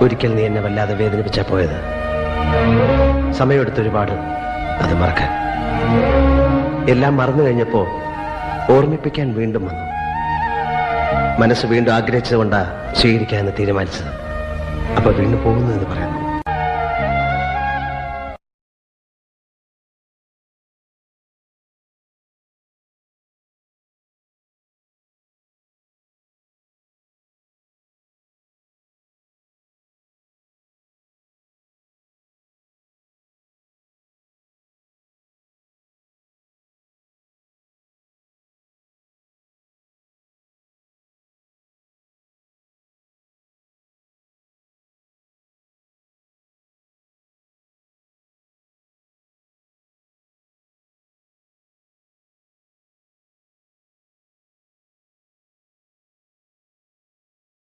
ഒരിക്കൽ നീ എന്നെ വല്ലാതെ വേദനിപ്പിച്ചാ പോയത്. സമയമെടുത്തൊരുപാട് അത് മറക്കാൻ. എല്ലാം മറന്നു കഴിഞ്ഞപ്പോ ഓർമ്മിപ്പിക്കാൻ വീണ്ടും വന്നു. മനസ്സ് വീണ്ടും ആഗ്രഹിച്ചതുകൊണ്ടാ സ്വീകരിക്കാമെന്ന് തീരുമാനിച്ചത്. അപ്പൊ വീണ്ടും പോകുന്നു എന്ന് പറയുന്നു.